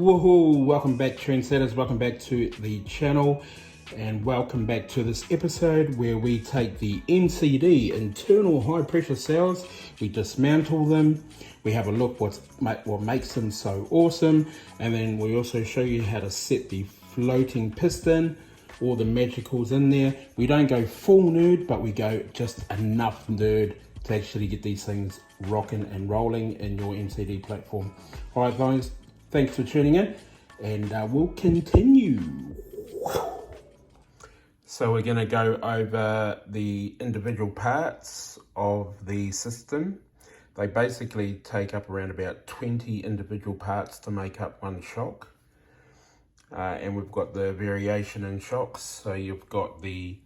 Woohoo! Welcome back, trendsetters. Welcome back to the channel, and welcome back to this episode where we take the MCD internal high pressure cells, we dismantle them, we have a look what makes them so awesome, and then we also show you how to set the floating piston, all the magicals in there. We don't go full nerd, but we go just enough nerd to actually get these things rocking and rolling in your MCD platform. All right, guys. Thanks for tuning in, and we'll continue. So we're going to go over the individual parts of the system. They basically take up around about 20 individual parts to make up one shock. And we've got the variation in shocks. So you've got the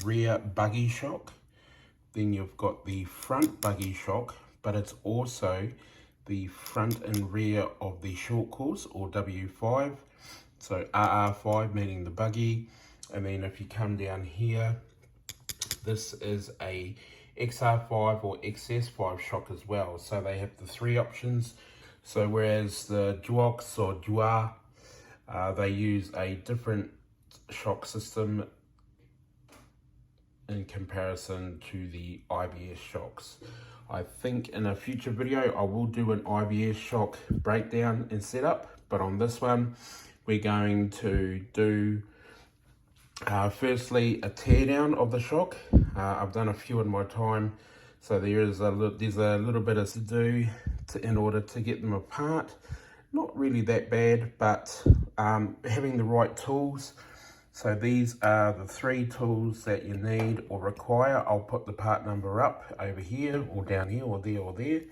rear buggy shock, then you've got the front buggy shock, but it's also the front and rear of the short course, or W5, so RR5 meaning the buggy. And then if you come down here, this is a XR5 or XS5 shock as well. So they have the three options. So whereas the Duox or Dua, they use a different shock system in comparison to the IBS shocks. I think in a future video I will do an IBS shock breakdown and setup, but on this one we're going to do firstly a teardown of the shock. I've done a few in my time, so there's a little bit to do in order to get them apart. Not really that bad, but having the right tools. So these are the three tools that you need or require. I'll put the part number up over here or down here or there or there.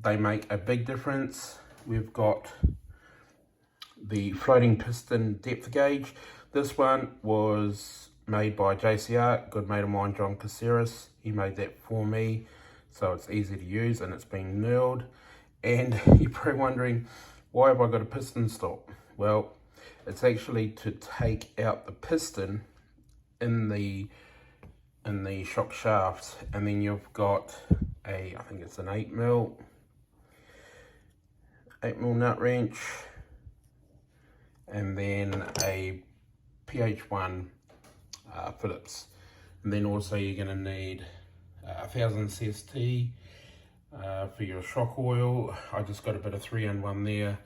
They make a big difference. We've got the floating piston depth gauge. This one was made by JCR, good mate of mine, John Caceres. He made that for me, so it's easy to use and it's been nailed. And you're probably wondering, why have I got a piston stop? Well, it's actually to take out the piston in the shock shaft, and then you've got I think it's an 8mm nut wrench, and then a PH1 Phillips, and then also you're going to need 1000 CST for your shock oil. I just got a bit of 3-in-1 there.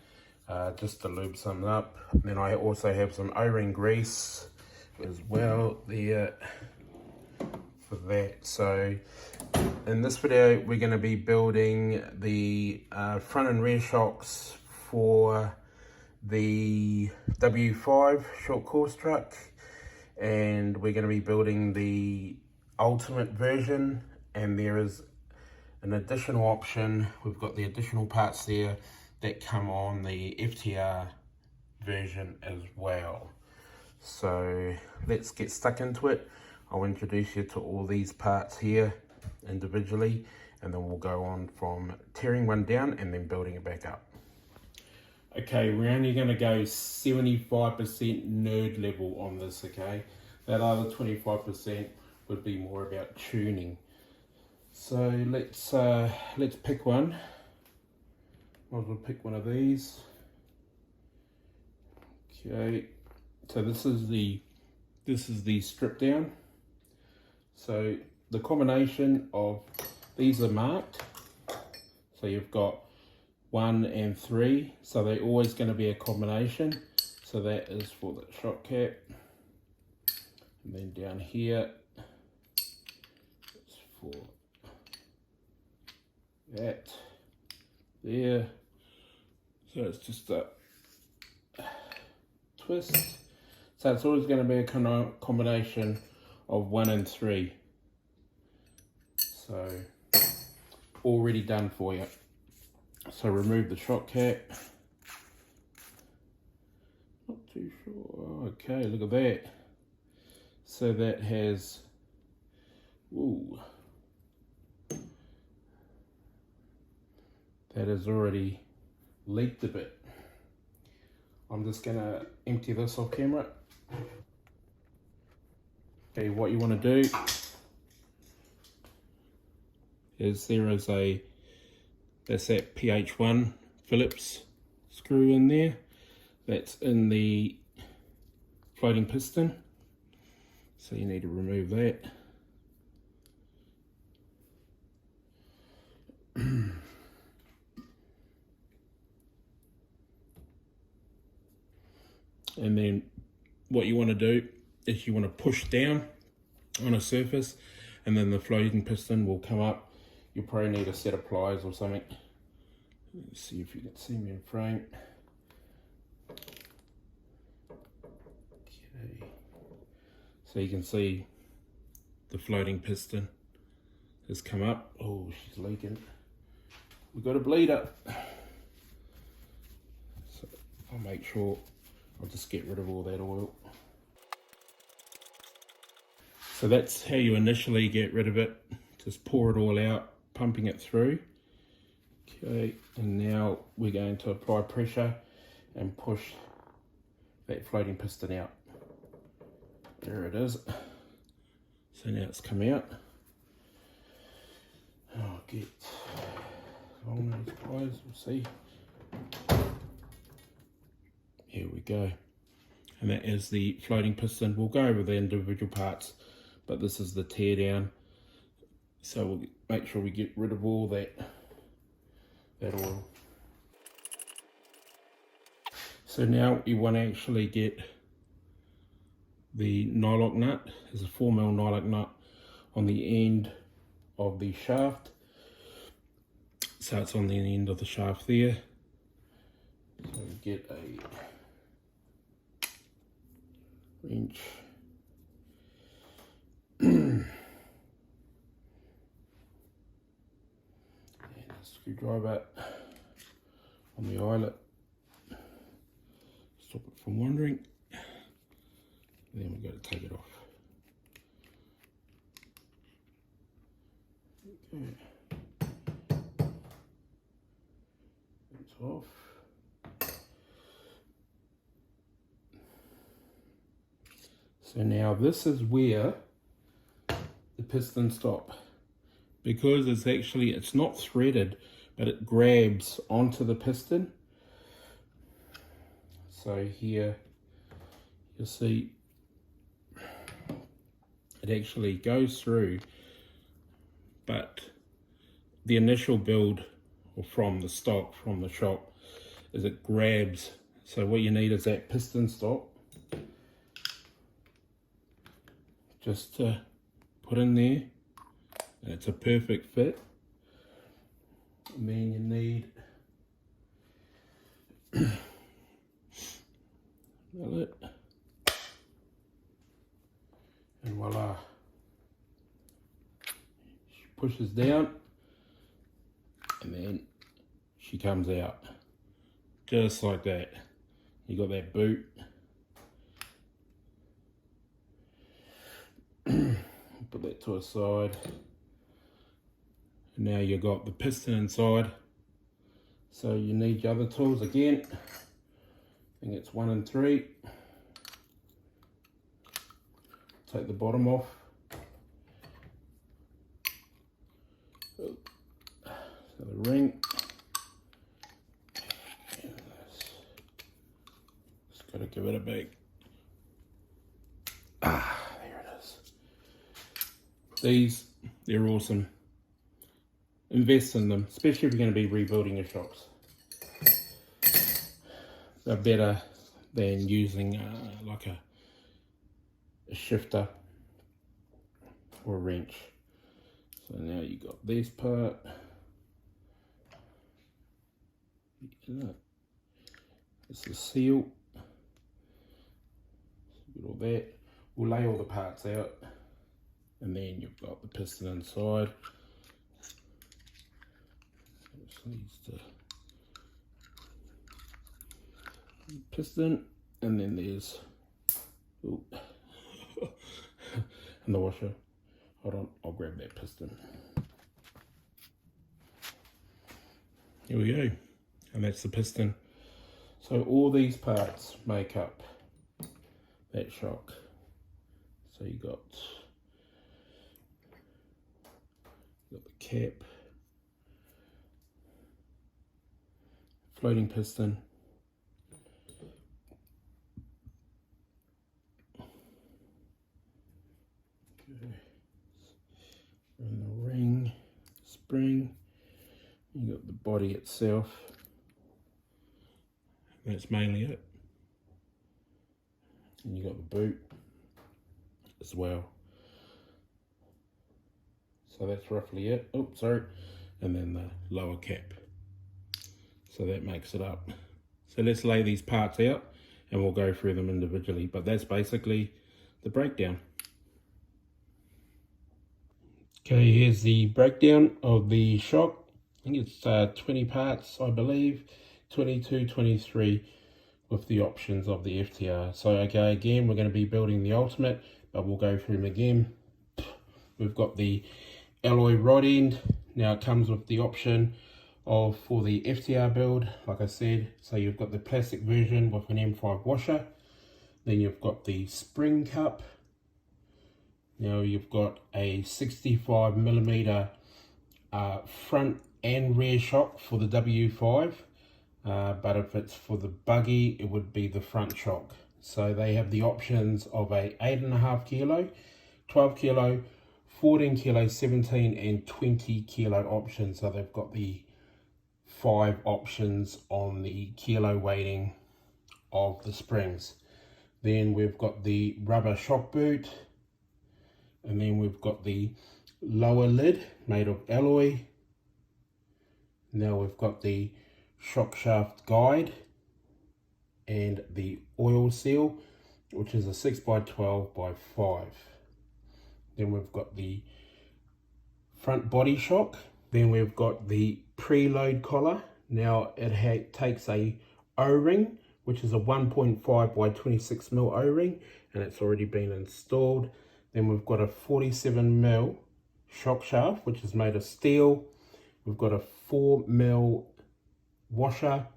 Just to lube something up. Then I also have some O-ring grease as well there for that. So in this video we're going to be building the front and rear shocks for the W5 short course truck, and we're going to be building the ultimate version, and there is an additional option. We've got the additional parts there that come on the FTR version as well. So let's get stuck into it. I'll introduce you to all these parts here individually, and then we'll go on from tearing one down and then building it back up. Okay, we're only going to go 75% nerd level on this, okay? That other 25% would be more about tuning. So let's pick one. Might as well pick one of these. Okay, so this is the strip down. So the combination of these are marked. So you've got 1 and 3. So they're always going to be a combination. So that is for the shock cap. And then down here, it's for that there. So it's just a twist. So it's always going to be a combination of 1 and 3. So already done for you. So remove the shock cap. Not too sure. Okay, look at that. So that has, ooh, that has already leaked a bit. I'm just gonna empty this off camera. Okay, what you want to do is there is a That's that PH1 Phillips screw in there. That's in the floating piston. So you need to remove that. And then what you want to do is you want to push down on a surface, and then the floating piston will come up. You'll probably need a set of pliers or something. Let's see if you can see me in frame. Okay. So you can see the floating piston has come up. Oh, she's leaking. We've got a bleeder. So I'll make sure, I'll just get rid of all that oil. So that's how you initially get rid of it. Just pour it all out, pumping it through. Okay, and now we're going to apply pressure and push that floating piston out. There it is. So now it's come out. I'll get long those pliers, we'll see. Here we go. And that is the floating piston. We'll go over the individual parts, but this is the tear down. So we'll make sure we get rid of all that oil. So now you want to actually get the nylock nut. There's a 4mm nylock nut on the end of the shaft. So it's on the end of the shaft there. So we get a wrench. And a screwdriver on the eyelet. Stop it from wandering. Then we've got to take it off. Okay. It's off. So now this is where the piston stops, because it's not threaded, but it grabs onto the piston. So here you'll see it actually goes through, but the initial build, or from the stock, from the shop, is it grabs. So what you need is that piston stop just to put in there, and it's a perfect fit. And then you need mallet, and voila, she pushes down and then she comes out just like that. You got that boot. Put that to a side. And now you've got the piston inside. So you need your other tools again. I think it's 1 and 3. Take the bottom off. So the ring. Just got to give it a big. There it is. These, they're awesome. Invest in them, especially if you're going to be rebuilding your shocks. They're better than using like a shifter or a wrench. So now you got this part. It's the seal. Get all that. We'll lay all the parts out, and then you've got the piston inside. Just needs to piston, and then there's and the washer. Hold on, I'll grab that piston. Here we go, and that's the piston. So all these parts make up that shock. So you got the cap, floating piston. And the ring, spring, you got the body itself. That's mainly it. And you got the boot as well. So that's roughly it. Oh, sorry. And then the lower cap. So that makes it up. So let's lay these parts out and we'll go through them individually. But that's basically the breakdown. Okay, here's the breakdown of the shock. I think it's 20 parts, I believe. 22, 23 with the options of the FTR. So okay, again, we're going to be building the ultimate, but we'll go through them again. We've got the alloy rod end. Now it comes with the option of for the FTR build, like I said. So you've got the plastic version with an M5 washer. Then you've got the spring cup. Now you've got a 65mm front and rear shock for the W5. But if it's for the buggy, it would be the front shock. So they have the options of a 8.5 kilo, 12 kilo, 14 kilo, 17 and 20 kilo options. So they've got the 5 options on the kilo weighting of the springs. Then we've got the rubber shock boot, and then we've got the lower lid made of alloy. Now we've got the shock shaft guide and the oil seal, which is a 6x12x5. Then we've got the front body shock. Then we've got the preload collar. Now it takes a O-ring, which is a 1.5x26mm O-ring, and it's already been installed. Then we've got a 47mm shock shaft, which is made of steel. We've got a 4mm washer,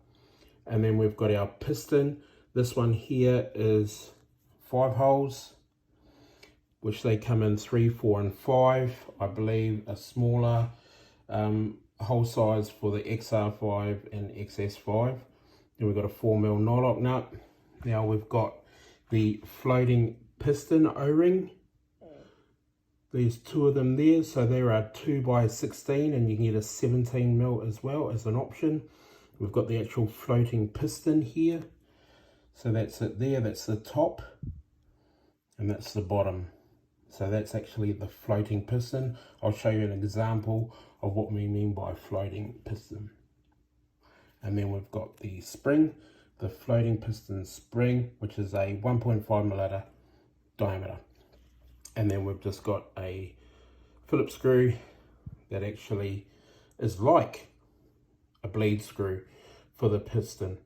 and then we've got our piston. This one here is 5 holes, which they come in 3, 4 and 5. I believe a smaller hole size for the XR5 and XS5. Then we've got a 4mm nylock nut. Now we've got the floating piston O-ring. There's 2 of them there, so there are 2x16, and you can get a 17mm as well as an option. We've got the actual floating piston here. So that's it there, that's the top, and that's the bottom. So that's actually the floating piston. I'll show you an example of what we mean by floating piston. And then we've got the spring, the floating piston spring, which is a 1.5mm diameter. And then we've just got a Phillips screw that actually is like a bleed screw for the piston,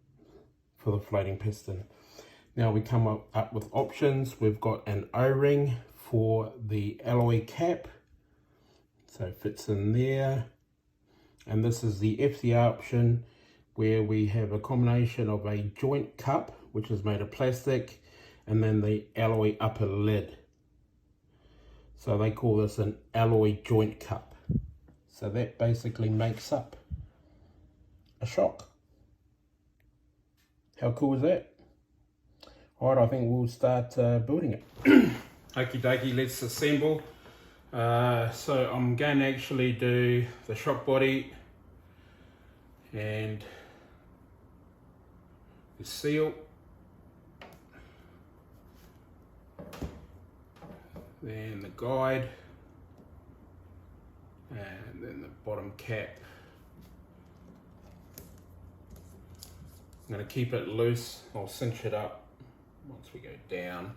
for the floating piston. Now we come up with options. We've got an O-ring for the alloy cap, so it fits in there. And this is the FTR option, where we have a combination of a joint cup, which is made of plastic, and then the alloy upper lid. So they call this an alloy joint cup. So that basically makes up a shock. How cool is that? All right, I think we'll start building it. Okie dokie, let's assemble. So I'm going to actually do the shock body and the seal. Then the guide, and then the bottom cap. I'm going to keep it loose. I'll cinch it up once we go down.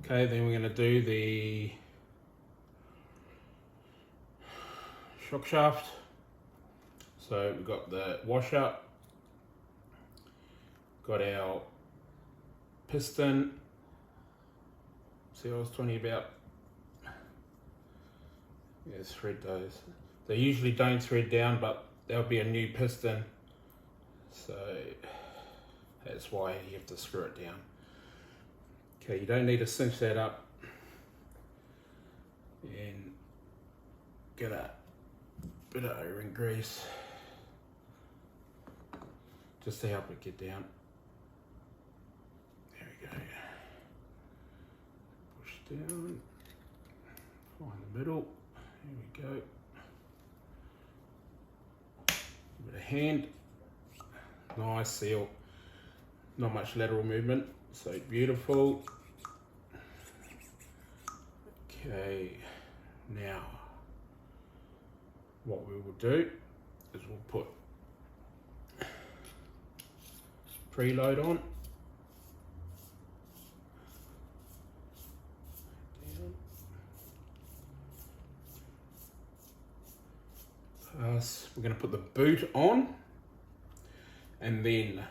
Okay, then we're going to do the shock shaft. So we've got the washer, got our piston. See, I was talking about. Yeah, thread those. They usually don't thread down, but there'll be a new piston, so that's why you have to screw it down. Okay, you don't need to cinch that up, and get a bit of O-ring grease just to help it get down. There we go. Push down, find the middle, there we go. Give it a hand, nice seal, not much lateral movement, so beautiful. Okay, now what we will do is we'll put preload on. We're going to put the boot on, and then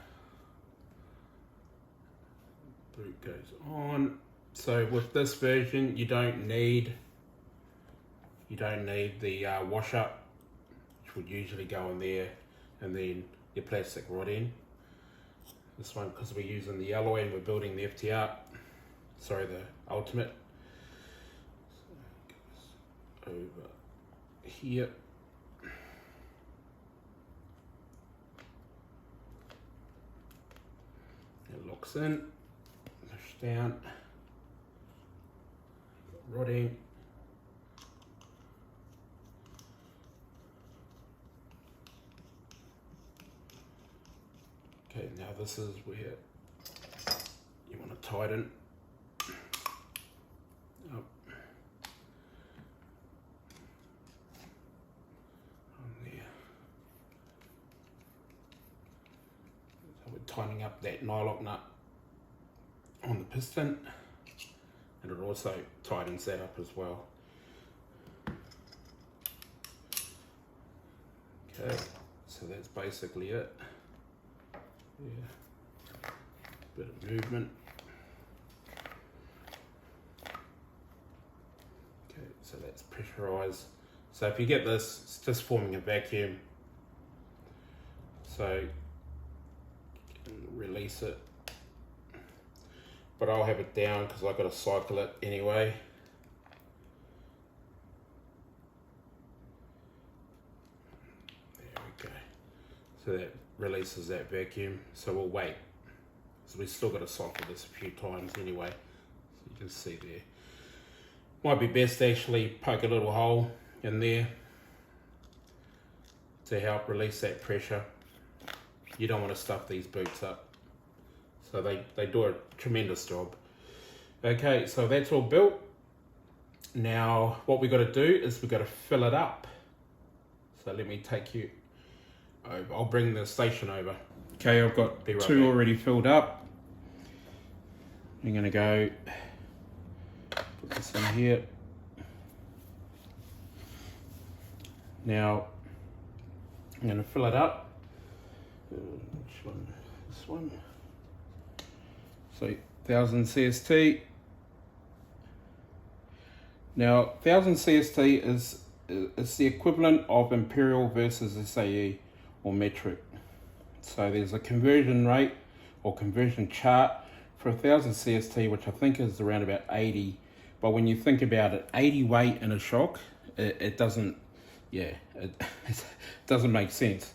boot goes on. So with this version, you don't need the wash up, which would usually go in there, and then your plastic rod end. This one, because we're using the alloy and we're building the FTR, sorry, the Ultimate. So it goes over here. It locks in, push down, rodding. Okay, now this is where you want to tighten up on there. So we're tightening up that nylock nut on the piston, and it also tightens that up as well. Okay, so that's basically it. Yeah, bit of movement. Okay, so that's pressurized. So if you get this, it's just forming a vacuum. So you can release it, but I'll have it down because I've got to cycle it anyway. There we go. So that releases that vacuum, so we'll wait. So we've still got to cycle this a few times anyway. So you can see there. Might be best to actually poke a little hole in there to help release that pressure. You don't want to stuff these boots up. So they do a tremendous job. Okay, so that's all built. Now what we've got to do is we've got to fill it up. So let me take you over. I'll bring the station over. Okay, I've got two already filled up. I'm going to go put this in here. Now I'm going to fill it up. Which one? This one. So 1000 CST. Now 1000 CST is the equivalent of imperial versus SAE or metric. So there's a conversion rate or conversion chart for 1000 CST, which I think is around about 80. But when you think about it, 80 weight in a shock, it doesn't, yeah, it doesn't make sense.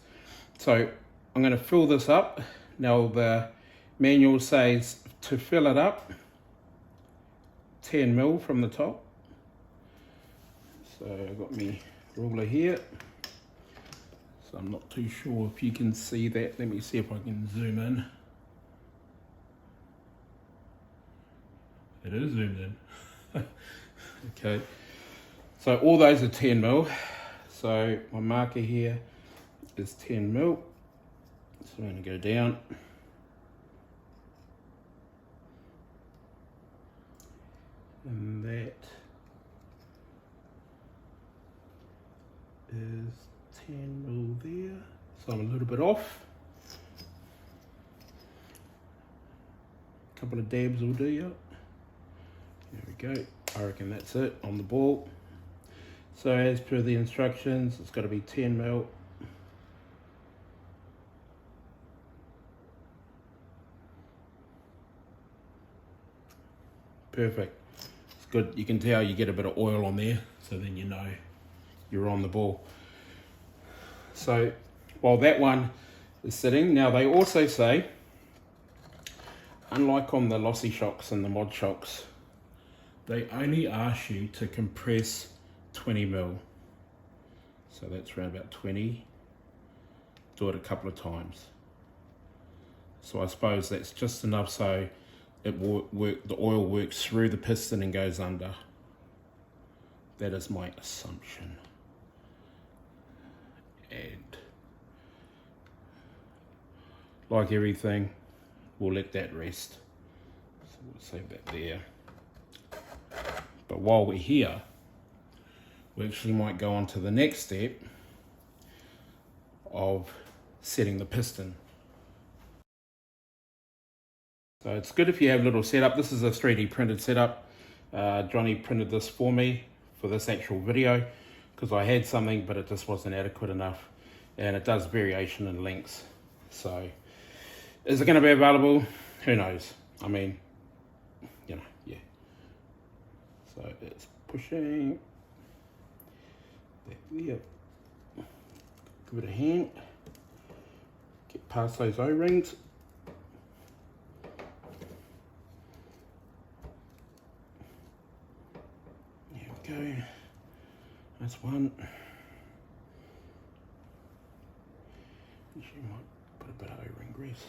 So I'm going to fill this up. Now the manual says to fill it up 10 mil from the top. So I've got my ruler here. So I'm not too sure if you can see that. Let me see if I can zoom in. It is zoomed in. Okay. So all those are 10 mil. So my marker here is 10 mil. So I'm going to go down. And that is 10 mil there. So I'm a little bit off. A couple of dabs will do you. There we go. I reckon that's it on the ball. So as per the instructions, it's got to be 10 mil. Perfect. It's good. You can tell you get a bit of oil on there, so then you know you're on the ball. So while that one is sitting. Now they also say, unlike on the lossy shocks and the mod shocks, they only ask you to compress 20 mil. So that's around about 20. Do it a couple of times. So I suppose that's just enough so it the oil works through the piston and goes under. That is my assumption. And like everything, we'll let that rest. So we'll save that there. But while we're here, we actually might go on to the next step of setting the piston. So it's good if you have a little setup. This is a 3D printed setup. Johnny printed this for me for this actual video because I had something but it just wasn't adequate enough, and it does variation in lengths. So is it going to be available? Who knows? I mean, you know, yeah. So it's pushing back there. Give it a hand. Get past those O-rings. There we go. That's one. You might put a bit of O-ring grease.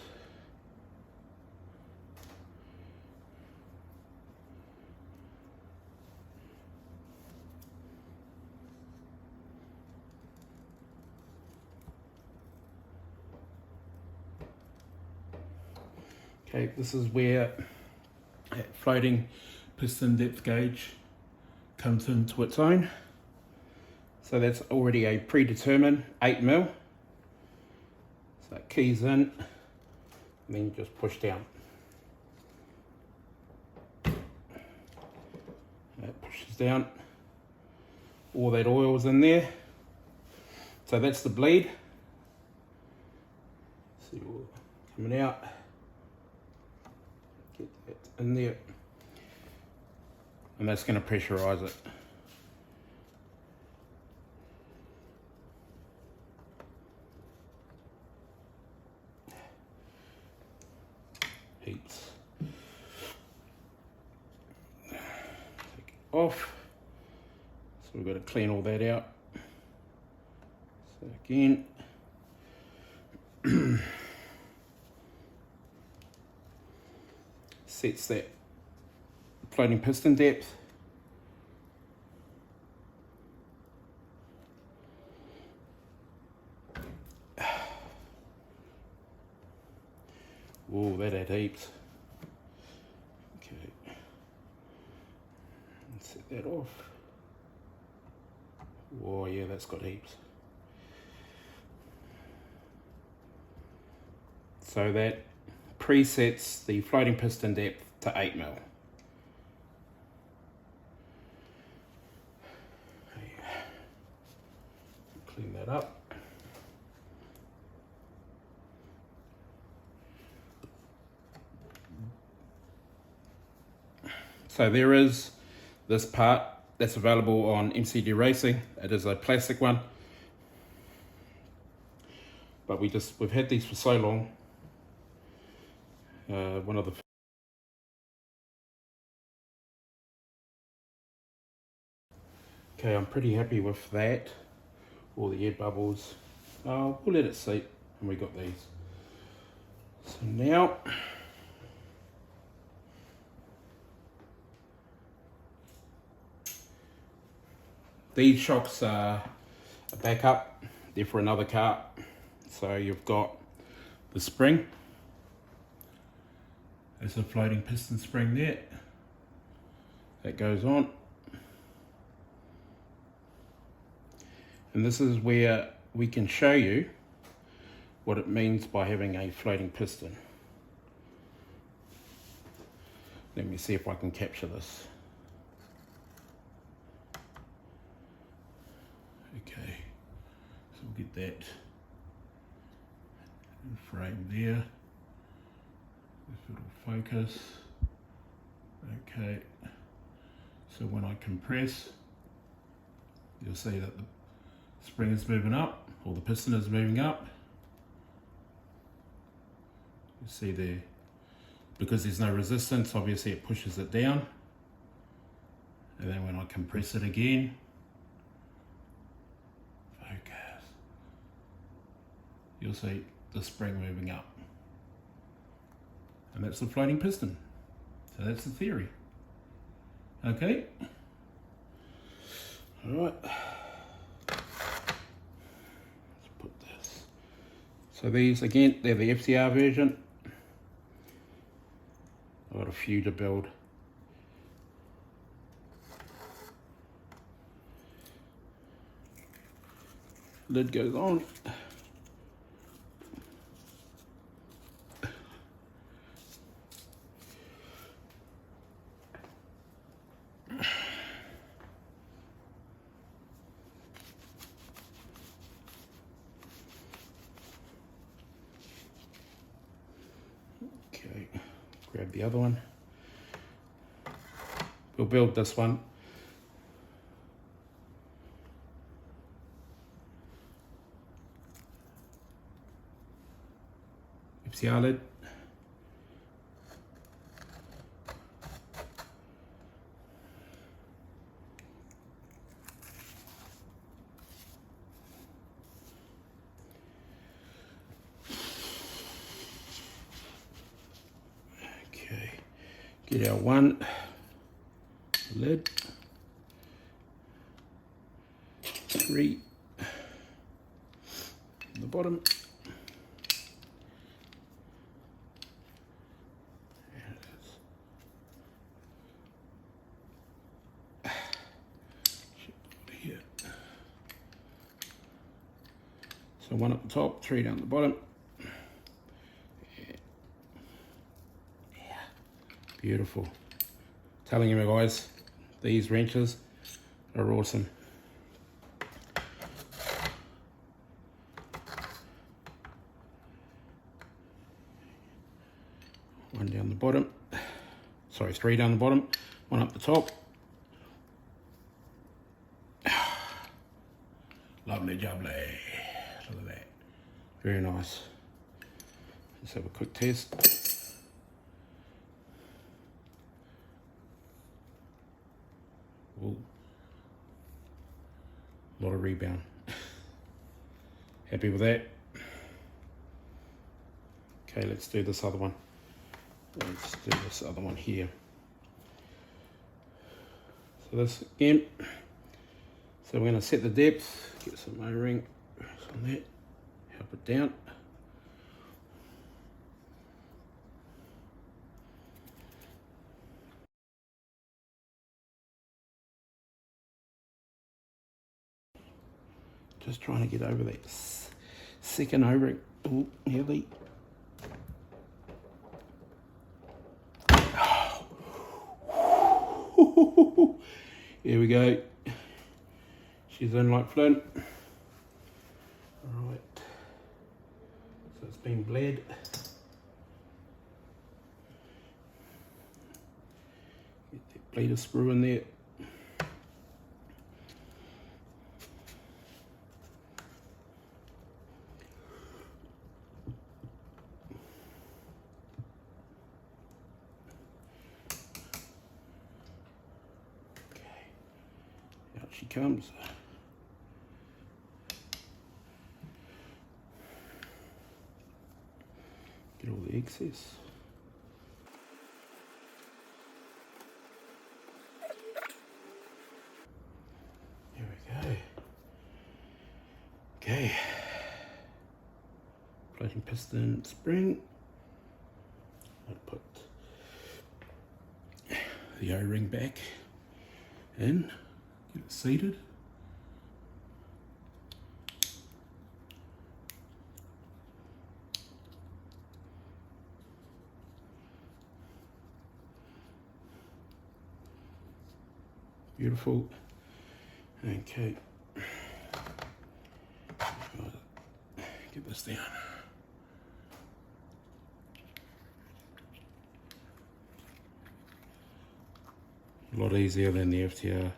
Okay, this is where that floating piston depth gauge comes into its own. So that's already a predetermined 8 mil. So it keys in, and then you just push down. That pushes down. All that oil is in there. So that's the bleed. See all coming out. Get that in there. And that's going to pressurize it. Heaps. Take it off. So we've got to clean all that out. So again, sets that floating piston depth. Oh, that had heaps. Okay, let's set that off. Oh yeah, that's got heaps. So that presets the floating piston depth to 8 mil. Clean that up. So there is this part that's available on MCD Racing. It is a plastic one, but we've had these for so long. One of the okay, I'm pretty happy with that. All the air bubbles. We'll let it seat, and we got these. So now. These shocks are a backup, they're for another car. So you've got the spring. There's a floating piston spring there. That goes on. And this is where we can show you what it means by having a floating piston. Let me see if I can capture this. Okay, so we'll get that in frame there. If it'll focus. Okay, so when I compress, you'll see that the spring is moving up, or the piston is moving up. You see there, because there's no resistance, obviously it pushes it down. And then when I compress it again, focus, you'll see the spring moving up. And that's the floating piston. So that's the theory. Okay. All right. Let's put this. So these, again, they're the FCR version. I've got a few to build. Lid goes on. Okay, grab the other one. We'll build this one. FCR lid. Okay, get our one lid, 3 on the bottom. So 1 up the top, 3 down the bottom. Yeah. Beautiful. Telling you guys, these wrenches are awesome. One down the bottom. Sorry, 3 down the bottom, 1 up the top. Lovely jubbly. Look at that. Very nice. Let's have a quick test. Ooh. A lot of rebound. Happy with that? Okay, let's do this other one. Let's do this other one here. So this again. So we're going to set the depth, get some O-ring on that, help it down. Just trying to get over that second O-ring. Oh, nearly. Here we go. She's in like flint. Alright. So it's been bled. Get that bleeder screw in there. Okay. Out she comes. Get all the excess. Here we go. Okay. Floating piston spring. I'll put the O-ring back in, get it seated. Beautiful. Okay. Get this down. A lot easier than the FTR.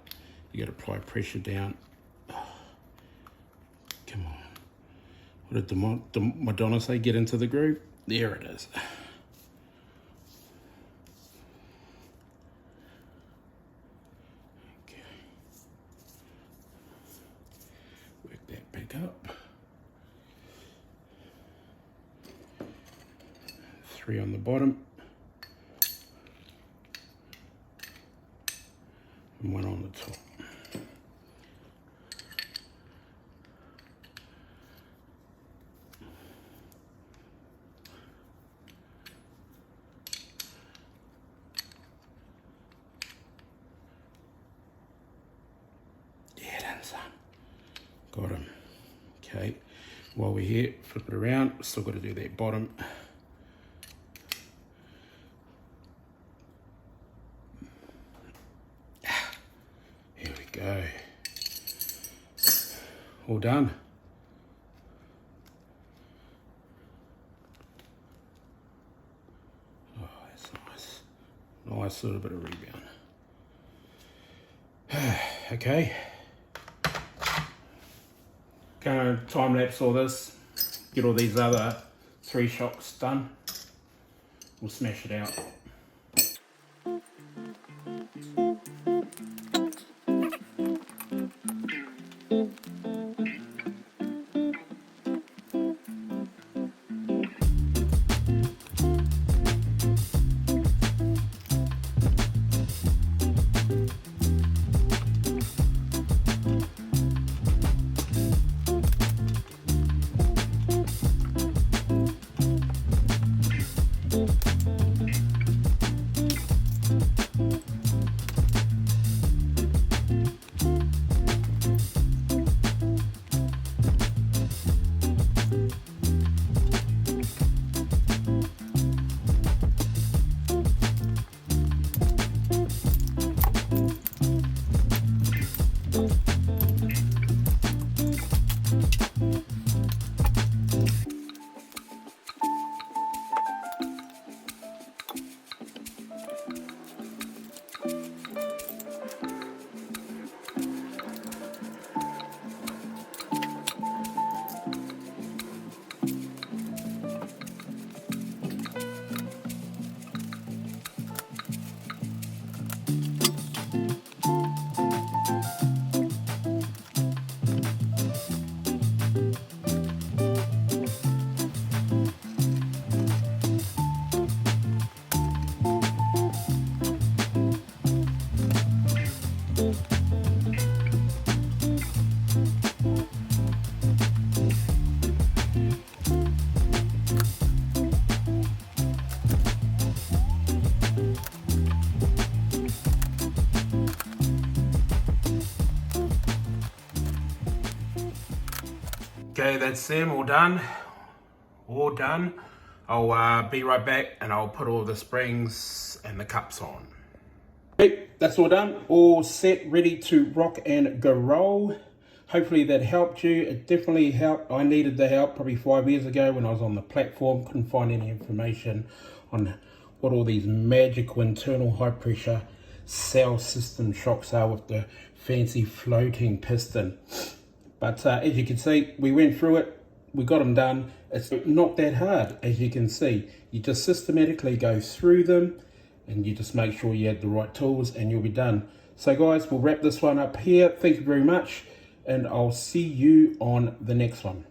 You got to apply pressure down. Come on. What did the Madonna say? Get into the groove. There it is. Okay. Work that back up. 3 on the bottom. And 1 on the top. Got him. Okay, while we're here, flip it around. Still got to do that bottom. Here we go. All done. Oh, that's nice. Nice little bit of rebound. Okay. Going to time lapse all this, get all these other 3 shocks done. We'll smash it out. Okay, that's them all done. All done. I'll be right back and I'll put all the springs and the cups on. Okay, that's all done. All set, ready to rock and go roll. Hopefully that helped you. It definitely helped. I needed the help probably 5 years ago when I was on the platform. Couldn't find any information on what all these magical internal high pressure cell system shocks are with the fancy floating piston. But as you can see, we went through it, we got them done. It's not that hard, as you can see. You just systematically go through them and you just make sure you have the right tools and you'll be done. So guys, we'll wrap this one up here. Thank you very much and I'll see you on the next one.